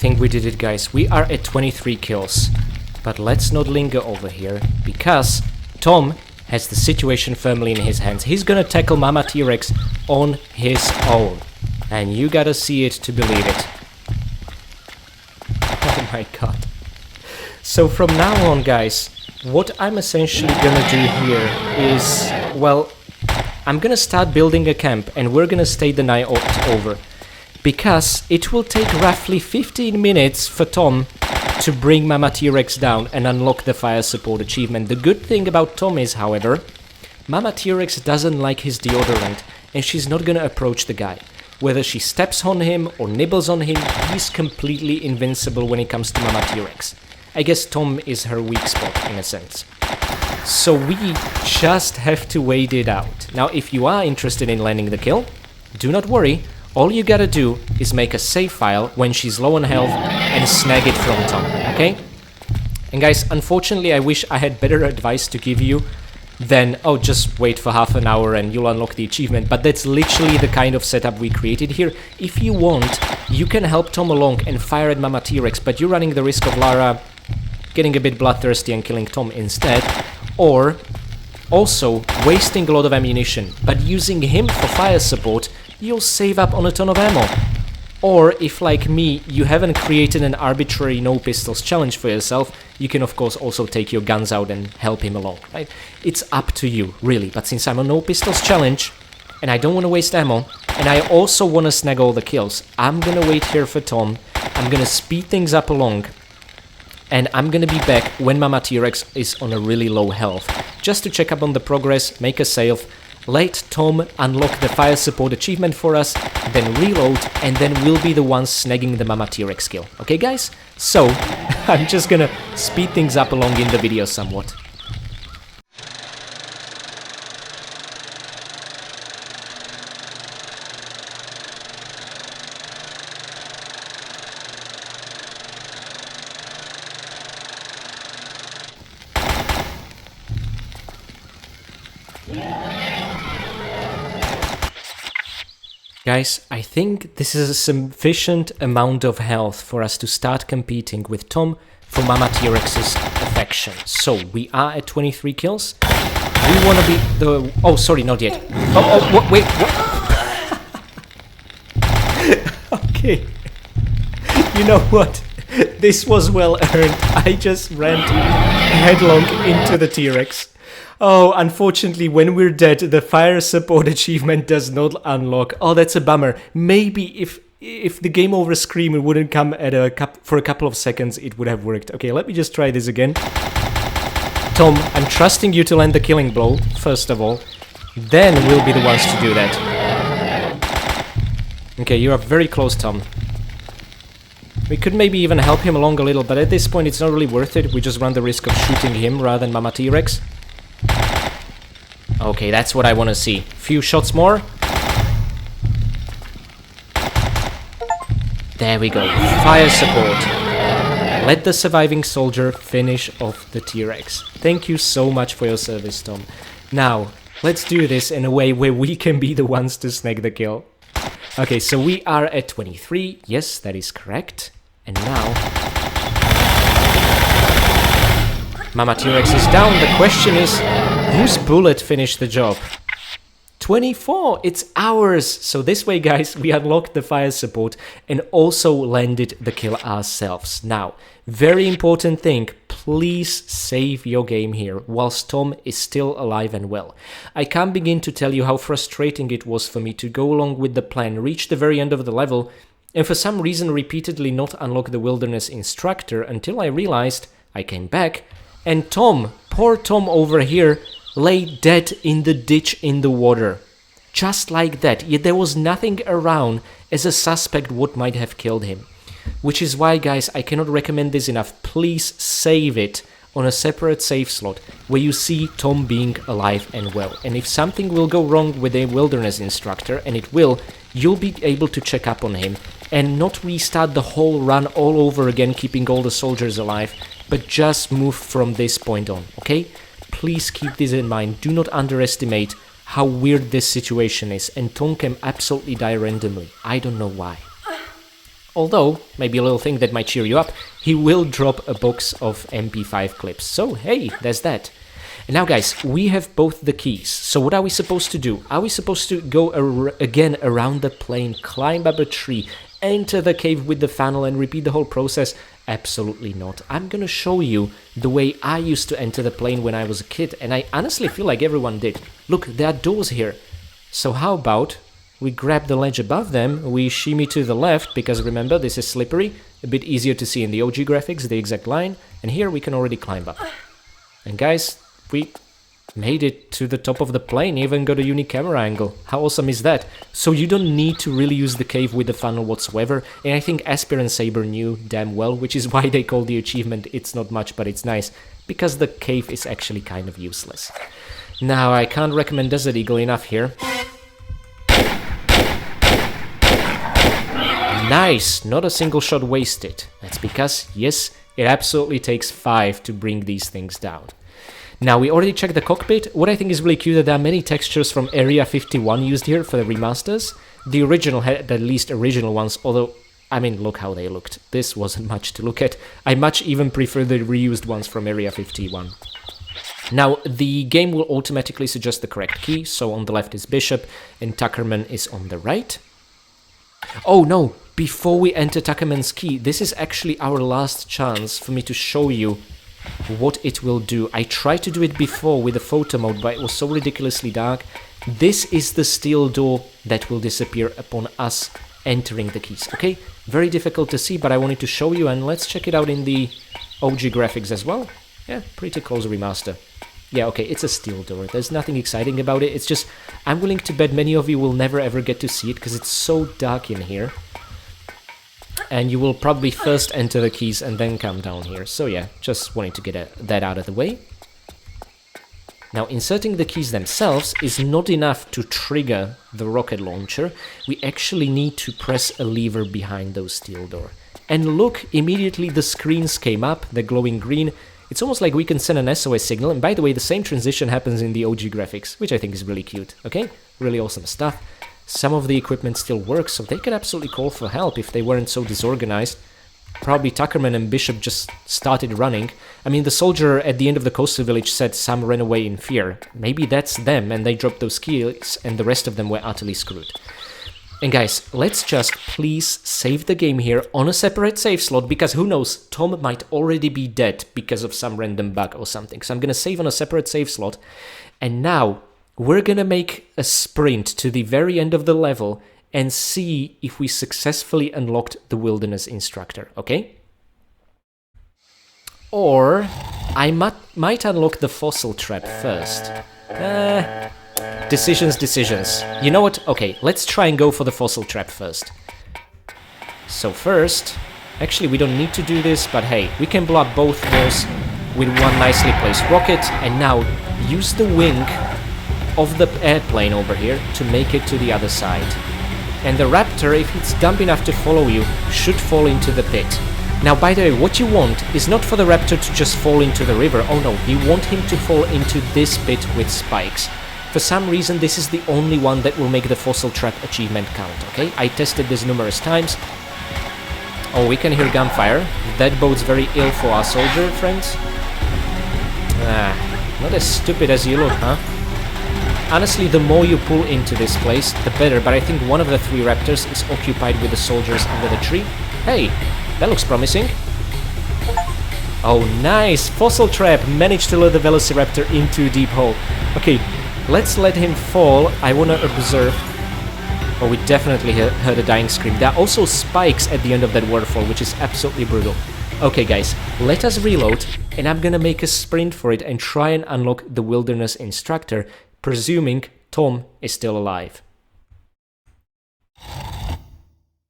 think we did it, guys. We are at 23 kills. But let's not linger over here, because Tom has the situation firmly in his hands. He's gonna tackle Mama T-Rex on his own. And you gotta see it to believe it. Oh my god. So from now on, guys, what I'm essentially gonna do here is, well, I'm gonna start building a camp and we're gonna stay the night over. Because it will take roughly 15 minutes for Tom to bring Mama T-Rex down and unlock the fire support achievement. The good thing about Tom is, however, Mama T-Rex doesn't like his deodorant and she's not gonna approach the guy. Whether she steps on him or nibbles on him, he's completely invincible when it comes to Mama T-Rex. I guess Tom is her weak spot in a sense. So we just have to wait it out. Now if you are interested in landing the kill, do not worry. All you gotta do is make a save file when she's low on health and snag it from Tom, okay? And guys, unfortunately I wish I had better advice to give you than, oh, just wait for half an hour and you'll unlock the achievement, but that's literally the kind of setup we created here. If you want, you can help Tom along and fire at Mama T-Rex, but you're running the risk of Lara getting a bit bloodthirsty and killing Tom instead, or also wasting a lot of ammunition, but using him for fire support, you'll save up on a ton of ammo. Or if, like me, you haven't created an arbitrary no pistols challenge for yourself, you can of course also take your guns out and help him along, right? It's up to you, really, but since I'm on no pistols challenge, and I don't want to waste ammo, and I also want to snag all the kills, I'm gonna wait here for Tom, I'm gonna speed things up along, and I'm gonna be back when Mama T-Rex is on a really low health, just to check up on the progress, make a save, let Tom unlock the fire support achievement for us, then reload, and then we'll be the ones snagging the Mama T-Rex kill. Okay, guys? So, I'm just gonna speed things up along in the video somewhat. Guys, I think this is a sufficient amount of health for us to start competing with Tom for Mama T-Rex's affection. So, we are at 23 kills. We want to be the... Oh, sorry, not yet. Oh, wait, what? Okay. You know what? This was well earned. I just ran headlong into the T-Rex. Oh, unfortunately, when we're dead, the fire support achievement does not unlock. Oh, that's a bummer. Maybe if the game over scream wouldn't come at for a couple of seconds, it would have worked. Okay, let me just try this again. Tom, I'm trusting you to land the killing blow, first of all. Then we'll be the ones to do that. Okay, you are very close, Tom. We could maybe even help him along a little, but at this point it's not really worth it. We just run the risk of shooting him rather than Mama T-Rex. Okay, that's what I want to see. Few shots more. There we go. Fire support. Let the surviving soldier finish off the T-Rex. Thank you so much for your service, Tom. Now, let's do this in a way where we can be the ones to snag the kill. Okay, so we are at 23. Yes, that is correct. And now... Mama T-Rex is down. The question is, whose bullet finished the job? 24! It's ours! So this way, guys, we unlocked the fire support and also landed the kill ourselves. Now, very important thing, please save your game here, whilst Tom is still alive and well. I can't begin to tell you how frustrating it was for me to go along with the plan, reach the very end of the level, and for some reason repeatedly not unlock the Wilderness Instructor until I realized I came back, and Tom, poor Tom over here, lay dead in the ditch in the water. Just like that, yet there was nothing around as a suspect what might have killed him. Which is why, guys, I cannot recommend this enough. Please save it on a separate save slot where you see Tom being alive and well. And if something will go wrong with a Wilderness Instructor, and it will, you'll be able to check up on him and not restart the whole run all over again, keeping all the soldiers alive, but just move from this point on, okay? Please keep this in mind. Do not underestimate how weird this situation is, and Tom can absolutely die randomly. I don't know why. Although, maybe a little thing that might cheer you up, he will drop a box of MP5 clips. So hey, there's that. And now guys, we have both the keys. So what are we supposed to do? Are we supposed to go again around the plane, climb up a tree, enter the cave with the funnel and repeat the whole process? Absolutely not. I'm gonna show you the way I used to enter the plane when I was a kid, and I honestly feel like everyone did. Look, there are doors here. So how about we grab the ledge above them, we shimmy to the left, because remember, this is slippery, a bit easier to see in the OG graphics, the exact line, and here we can already climb up. And guys, we made it to the top of the plane, even got a unique camera angle. How awesome is that? So you don't need to really use the cave with the funnel whatsoever, and I think Asper and Saber knew damn well, which is why they call the achievement It's Not Much But It's Nice, because the cave is actually kind of useless. Now, I can't recommend Desert Eagle enough here. Nice! Not a single shot wasted. That's because, yes, it absolutely takes 5 to bring these things down. Now, we already checked the cockpit. What I think is really cute that there are many textures from Area 51 used here for the remasters. The original had at least original ones, although, I mean, look how they looked. This wasn't much to look at. I much even prefer the reused ones from Area 51. Now, the game will automatically suggest the correct key, so on the left is Bishop, and Tuckerman is on the right. Oh no, before we enter Tuckerman's key, this is actually our last chance for me to show you what it will do. I tried to do it before with the photo mode, but it was so ridiculously dark. This is the steel door that will disappear upon us entering the keys, okay? Very difficult to see, but I wanted to show you, and let's check it out in the OG graphics as well. Yeah, pretty close remaster. Yeah, okay, it's a steel door. There's nothing exciting about it. It's just, I'm willing to bet many of you will never ever get to see it because it's so dark in here. And you will probably first enter the keys and then come down here. So yeah, just wanting to get that out of the way. Now, inserting the keys themselves is not enough to trigger the rocket launcher. We actually need to press a lever behind those steel door. And look, immediately the screens came up, they're glowing green. It's almost like we can send an SOS signal, and by the way, the same transition happens in the OG graphics, which I think is really cute, okay? Really awesome stuff. Some of the equipment still works, so they could absolutely call for help if they weren't so disorganized. Probably Tuckerman and Bishop just started running. I mean, the soldier at the end of the coastal village said some ran away in fear. Maybe that's them, and they dropped those keys, and the rest of them were utterly screwed. And guys, let's just please save the game here on a separate save slot, because who knows, Tom might already be dead because of some random bug or something. So I'm gonna save on a separate save slot, and now we're gonna make a sprint to the very end of the level and see if we successfully unlocked the Wilderness Instructor, okay? Or I might unlock the fossil trap first. Decisions. You know what? Okay, let's try and go for the fossil trap first. So first, actually we don't need to do this, but hey, we can blow up both those with one nicely placed rocket, and now use the wing of the airplane over here to make it to the other side. And the Raptor, if it's dumb enough to follow you, should fall into the pit. Now, by the way, what you want is not for the Raptor to just fall into the river. Oh no, you want him to fall into this pit with spikes. For some reason, this is the only one that will make the fossil trap achievement count, okay? I tested this numerous times. Oh, we can hear gunfire. That bodes very ill for our soldier friends. Not as stupid as you look, huh? Honestly, the more you pull into this place, the better, but I think one of the 3 Raptors is occupied with the soldiers under the tree. Hey, that looks promising. Oh, nice! Fossil trap! Managed to lure the Velociraptor into a deep hole. Okay, let's let him fall. I want to observe. Oh, we definitely heard a dying scream. There are also spikes at the end of that waterfall, which is absolutely brutal. Okay, guys, let us reload, and I'm gonna make a sprint for it and try and unlock the Wilderness Instructor, presuming Tom is still alive.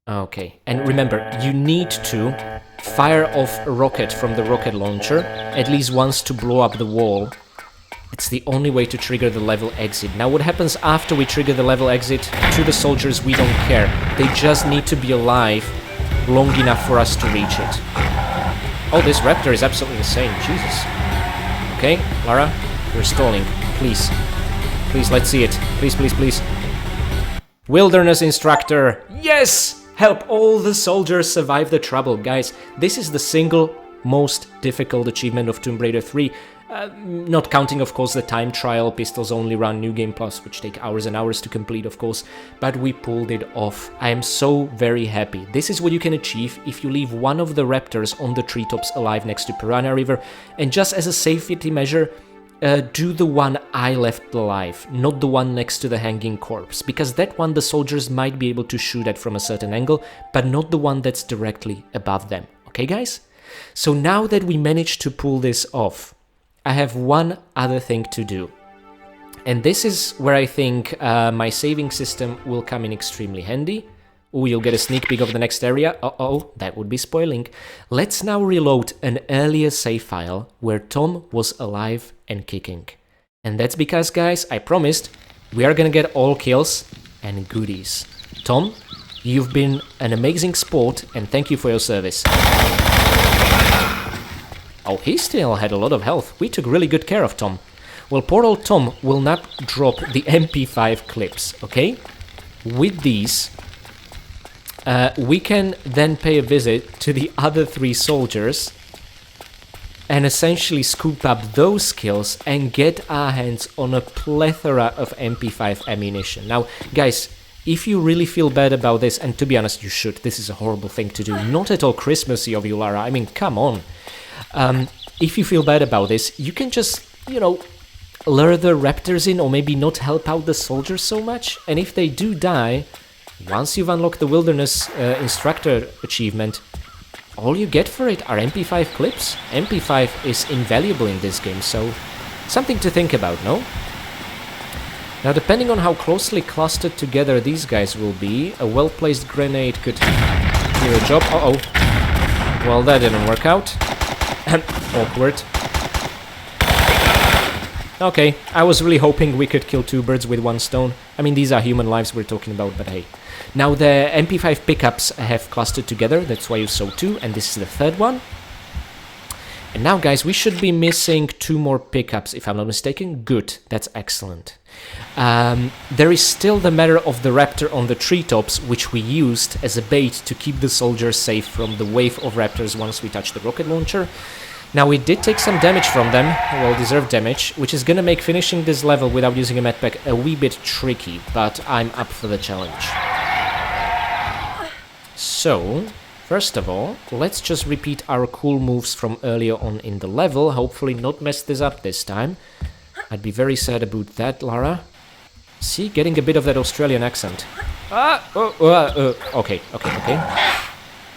Okay, and remember, you need to fire off a rocket from the rocket launcher at least once to blow up the wall. It's the only way to trigger the level exit. Now, what happens after we trigger the level exit? To the soldiers, we don't care. They just need to be alive long enough for us to reach it. Oh, this Raptor is absolutely insane. Jesus. Okay, Lara, we're stalling. Please. Please, let's see it. Please, please, please. Wilderness Instructor. Yes! Help all the soldiers survive the trouble. Guys, this is the single most difficult achievement of Tomb Raider 3. Not counting, of course, the time trial, Pistols Only Run, New Game Plus, which take hours and hours to complete, of course, but we pulled it off. I am so very happy. This is what you can achieve if you leave one of the raptors on the treetops alive next to Piranha River, and just as a safety measure, do the one I left alive, not the one next to the hanging corpse, because that one the soldiers might be able to shoot at from a certain angle, but not the one that's directly above them. Okay, guys? So now that we managed to pull this off, I have one other thing to do. And this is where I think my saving system will come in extremely handy. Oh, you'll get a sneak peek of the next area. Uh-oh, that would be spoiling. Let's now reload an earlier save file where Tom was alive and kicking. And that's because, guys, I promised we are gonna get all kills and goodies. Tom, you've been an amazing sport and thank you for your service. Oh, he still had a lot of health. We took really good care of Tom. Well, poor old Tom will not drop the MP5 clips, okay? With these, we can then pay a visit to the other 3 soldiers and essentially scoop up those kills and get our hands on a plethora of MP5 ammunition. Now, guys, if you really feel bad about this, and to be honest, you should. This is a horrible thing to do. Not at all Christmassy of you, Lara. I mean, come on. If you feel bad about this, you can just, you know, lure the raptors in or maybe not help out the soldiers so much. And if they do die, once you've unlocked the Wilderness Instructor achievement, all you get for it are MP5 clips. MP5 is invaluable in this game, so something to think about, no? Now, depending on how closely clustered together these guys will be, a well-placed grenade could do a job. Uh-oh. Well, that didn't work out. Awkward. Okay, I was really hoping we could kill 2 birds with 1 stone. I mean, these are human lives we're talking about, but hey. Now, the MP5 pickups have clustered together, that's why you saw 2, and this is the 3rd one. And now, guys, we should be missing 2 more pickups, if I'm not mistaken. Good, that's excellent. There is still the matter of the raptor on the treetops, which we used as a bait to keep the soldiers safe from the wave of raptors once we touched the rocket launcher. Now, we did take some damage from them, well-deserved damage, which is gonna make finishing this level without using a medpack a wee bit tricky, but I'm up for the challenge. So, first of all, let's just repeat our cool moves from earlier on in the level, hopefully not mess this up this time. I'd be very sad about that, Lara. See, getting a bit of that Australian accent. Okay.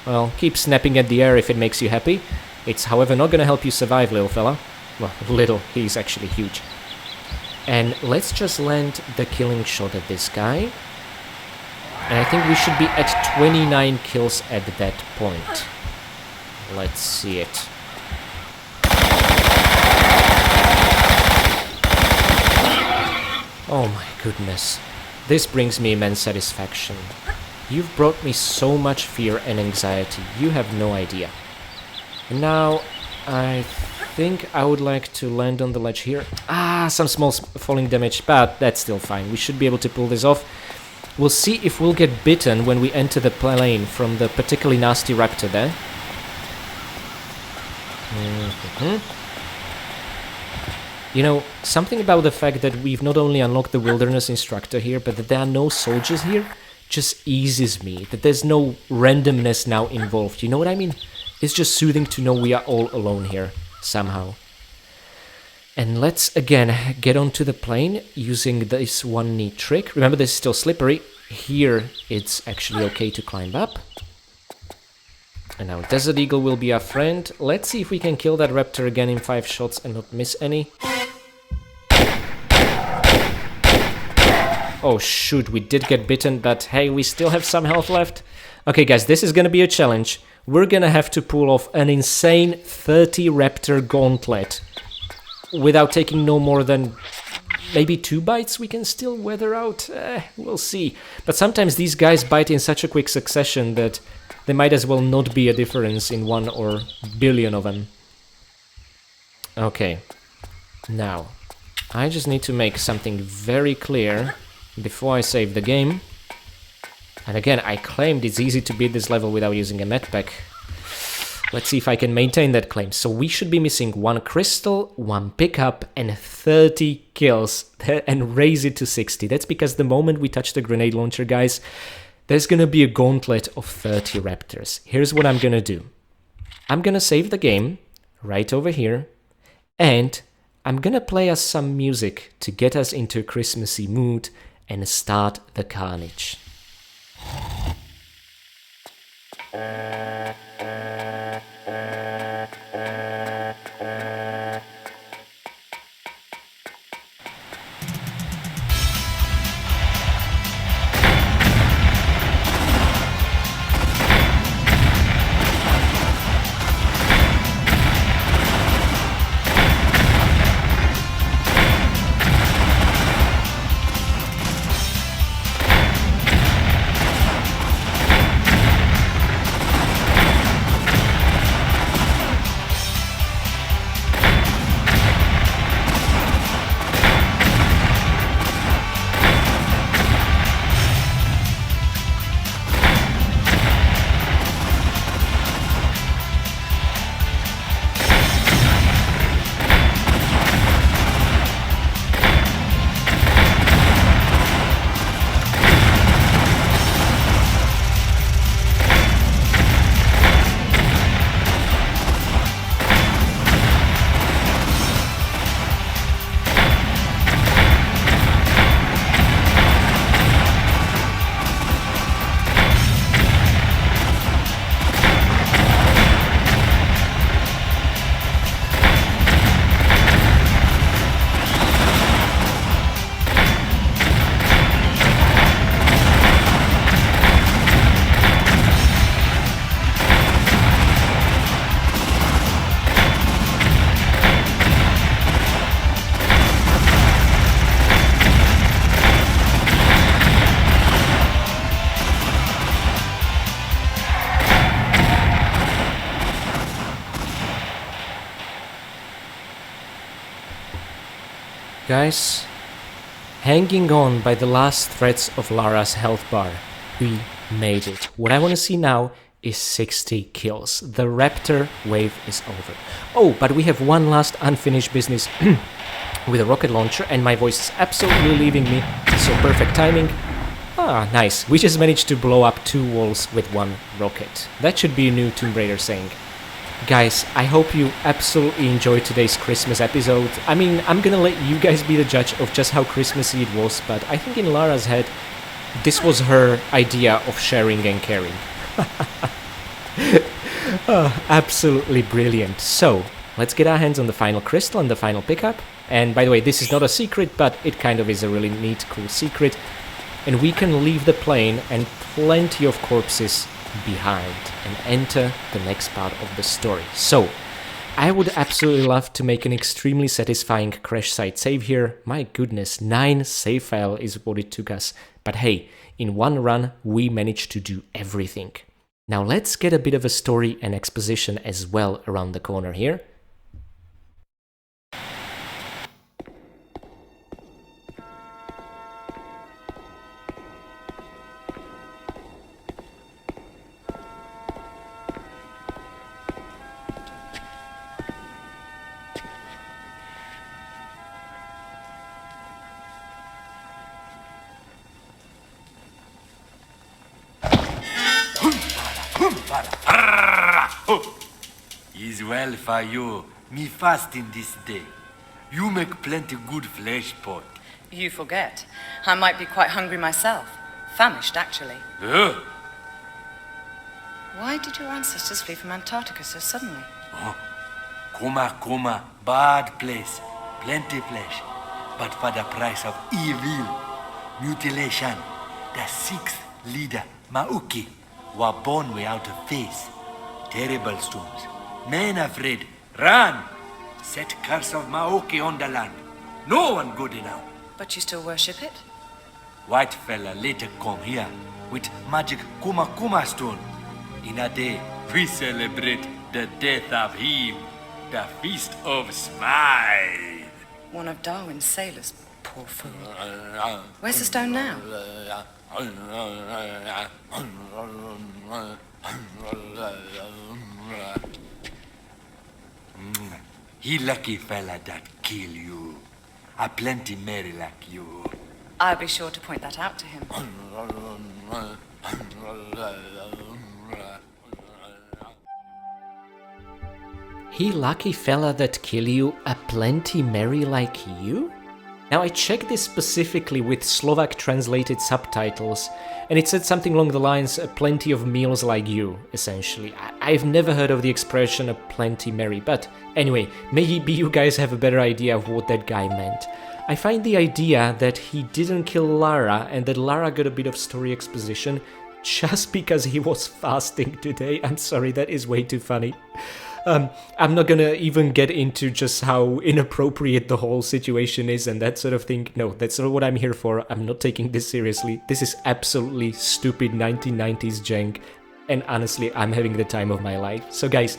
Well, keep snapping at the air if it makes you happy. It's, however, not gonna help you survive, little fella. Well, little, he's actually huge. And let's just land the killing shot at this guy. And I think we should be at 29 kills at that point. Let's see it. Oh my goodness. This brings me immense satisfaction. You've brought me so much fear and anxiety, you have no idea. And now, I think I would like to land on the ledge here. Some small falling damage, but that's still fine. We should be able to pull this off. We'll see if we'll get bitten when we enter the plane from the particularly nasty raptor there. You know, something about the fact that we've not only unlocked the Wilderness Instructor here, but that there are no soldiers here, just eases me. That there's no randomness now involved, you know what I mean? It's just soothing to know we are all alone here, somehow. And let's, again, get onto the plane using this one neat trick. Remember, this is still slippery. Here, it's actually okay to climb up. And now Desert Eagle will be our friend. Let's see if we can kill that raptor again in 5 shots and not miss any. Oh shoot, we did get bitten, but hey, we still have some health left. Okay guys, this is gonna be a challenge. We're gonna have to pull off an insane 30 raptor gauntlet. Without taking no more than maybe 2 bites, we can still weather out. We'll see. But sometimes these guys bite in such a quick succession that there might as well not be a difference in 1 or billion of them. Okay. Now, I just need to make something very clear before I save the game. And again, I claimed it's easy to beat this level without using a medpack. Let's see if I can maintain that claim. So we should be missing 1 crystal, 1 pickup, and 30 kills, and raise it to 60. That's because the moment we touch the grenade launcher, guys, there's gonna be a gauntlet of 30 raptors. Here's what I'm gonna do. I'm gonna save the game right over here, and I'm gonna play us some music to get us into a Christmassy mood and start the carnage. Guys, hanging on by the last threads of Lara's health bar, we made it. What I want to see now is 60 kills. The Raptor wave is over. Oh, but we have one last unfinished business with a rocket launcher, and my voice is absolutely leaving me, so perfect timing. Ah, nice. We just managed to blow up 2 walls with 1 rocket. That should be a new Tomb Raider saying. Guys, I hope you absolutely enjoyed today's Christmas episode. I mean, I'm gonna let you guys be the judge of just how Christmassy it was, but I think in Lara's head, this was her idea of sharing and caring. Oh, absolutely brilliant. So, let's get our hands on the final crystal and the final pickup. And by the way, this is not a secret, but it kind of is a really neat, cool secret. And we can leave the plane and plenty of corpses behind and enter the next part of the story. So, I would absolutely love to make an extremely satisfying crash site save here. My goodness, 9 save file is what it took us. But hey, in one run, we managed to do everything. Now let's get a bit of a story and exposition as well around the corner here. Is well for you, me fasting this day. You make plenty good flesh pot. You forget. I might be quite hungry myself. Famished, actually. Why did your ancestors flee from Antarctica so suddenly? Coma, bad place. Plenty flesh. But for the price of evil. Mutilation. The 6th leader, Mauki, were born without a face. Terrible storms. Men afraid. Run! Set curse of Maoki on the land. No one good enough. But you still worship it? White fella later come here with magic Kuma stone. In a day, we celebrate the death of him. The Feast of Smile. One of Darwin's sailors Poor fool. Where's the stone now? He lucky fella that kill you. A plenty merry like you. I'll be sure to point that out to him. He lucky fella that kill you, a plenty merry like you? Now I checked this specifically with Slovak translated subtitles, and it said something along the lines, plenty of meals like you, essentially. I've never heard of the expression a plenty merry, but anyway, maybe you guys have a better idea of what that guy meant. I find the idea that he didn't kill Lara and that Lara got a bit of story exposition just because he was fasting today. I'm sorry, that is way too funny. I'm not gonna even get into just how inappropriate the whole situation is and that sort of thing. No, that's not what I'm here for. I'm not taking this seriously. This is absolutely stupid 1990s jank. And honestly, I'm having the time of my life. So guys,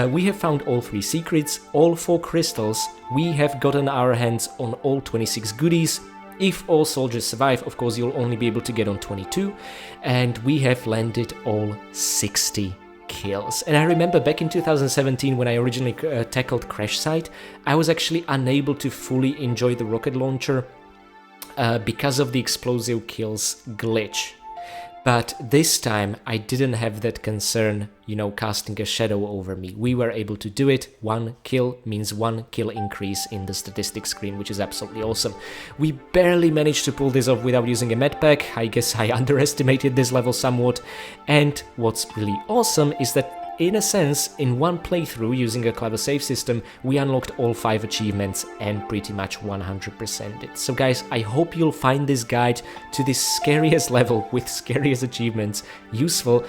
we have found all 3 secrets, all 4 crystals. We have gotten our hands on all 26 goodies. If all soldiers survive, of course, you'll only be able to get on 22. And we have landed all 60 kills. And I remember back in 2017 when I originally tackled Crash Site, I was actually unable to fully enjoy the rocket launcher because of the explosive kills glitch. But this time I didn't have that concern, casting a shadow over me. We were able to do it. 1 kill means 1 kill increase in the statistics screen, which is absolutely awesome. We barely managed to pull this off without using a medpack. I guess I underestimated this level somewhat. And what's really awesome is that in a sense, in one playthrough using a clever save system, we unlocked all 5 achievements and pretty much 100% it. So guys, I hope you'll find this guide to this scariest level with scariest achievements useful,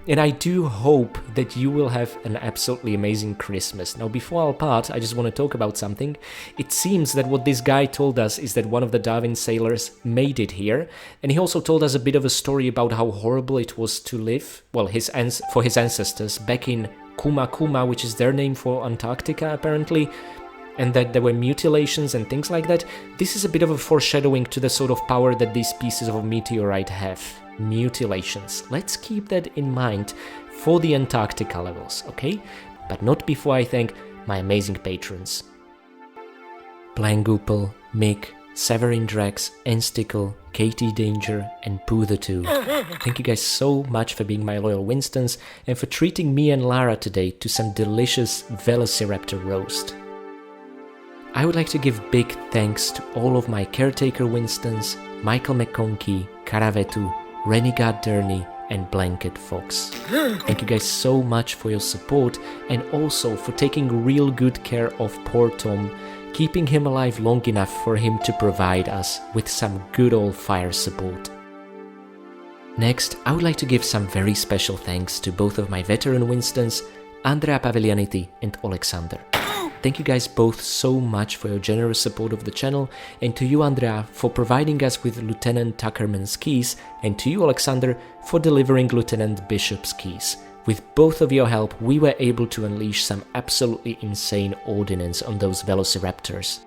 and I do hope that you will have an absolutely amazing Christmas. Now before I'll part, I just want to talk about something. It seems that what this guy told us is that one of the Darwin sailors made it here, and he also told us a bit of a story about how horrible it was to live, well, for his ancestors back in Kuma Kuma, which is their name for Antarctica apparently, and that there were mutilations and things like that. This is a bit of a foreshadowing to the sort of power that these pieces of meteorite have. Mutilations. Let's keep that in mind for the Antarctica levels, okay? But not before I thank my amazing patrons. Blangupel, Mick, Severin Drax, Enstickle, Katie Danger, and Pooh the 2. Thank you guys so much for being my loyal Winstons and for treating me and Lara today to some delicious Velociraptor roast. I would like to give big thanks to all of my caretaker Winstons, Michael McConkey, Karavetu, Renegade Durney, and Blanket Fox. Thank you guys so much for your support and also for taking real good care of poor Tom, keeping him alive long enough for him to provide us with some good old fire support. Next, I would like to give some very special thanks to both of my veteran Winstons, Andrea Pavilianiti and Alexander. Thank you guys both so much for your generous support of the channel, and to you Andrea for providing us with Lieutenant Tuckerman's keys, and to you Alexander for delivering Lieutenant Bishop's keys. With both of your help, we were able to unleash some absolutely insane ordnance on those Velociraptors.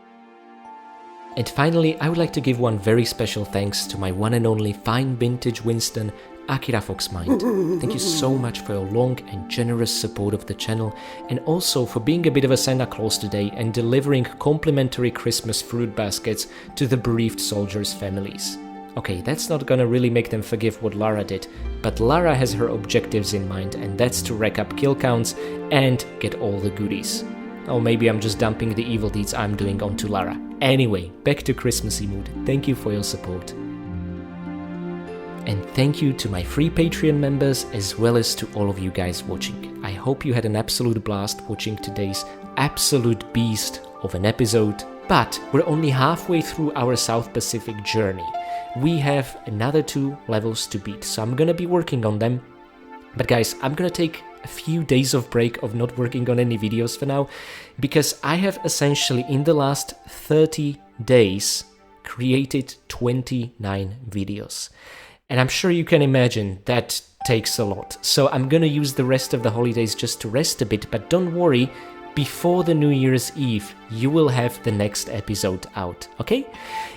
And finally, I would like to give one very special thanks to my one and only fine vintage Winston, Akira Foxmind. Thank you so much for your long and generous support of the channel, and also for being a bit of a Santa Claus today and delivering complimentary Christmas fruit baskets to the bereaved soldiers' families. Okay, that's not gonna really make them forgive what Lara did, but Lara has her objectives in mind, and that's to rack up kill counts and get all the goodies. Or maybe I'm just dumping the evil deeds I'm doing onto Lara. Anyway, back to Christmassy mood. Thank you for your support. And thank you to my free Patreon members as well as to all of you guys watching. I hope you had an absolute blast watching today's absolute beast of an episode, but we're only halfway through our South Pacific journey. We have another 2 levels to beat, so I'm gonna be working on them. But guys, I'm gonna take a few days of break of not working on any videos for now, because I have essentially in the last 30 days created 29 videos. And I'm sure you can imagine that takes a lot. So I'm gonna use the rest of the holidays just to rest a bit, but don't worry, before the New Year's Eve, you will have the next episode out, okay?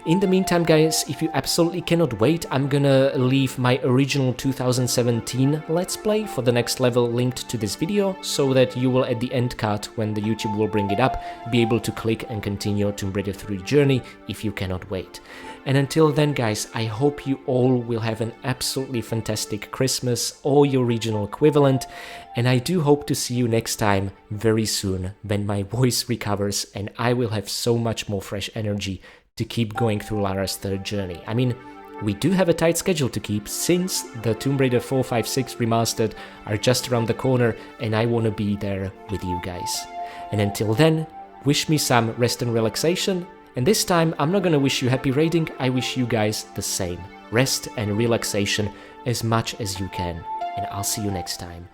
In the meantime, guys, if you absolutely cannot wait, I'm gonna leave my original 2017 Let's Play for the next level linked to this video, so that you will, at the end card, when the YouTube will bring it up, be able to click and continue Tomb Raider 3 journey if you cannot wait. And until then, guys, I hope you all will have an absolutely fantastic Christmas or your regional equivalent, and I do hope to see you next time very soon when my voice recovers and I will have so much more fresh energy to keep going through Lara's third journey. I mean, we do have a tight schedule to keep since the Tomb Raider 4, 5, 6 Remastered are just around the corner and I want to be there with you guys. And until then, wish me some rest and relaxation. And this time, I'm not gonna wish you happy raiding, I wish you guys the same. Rest and relaxation as much as you can. And I'll see you next time.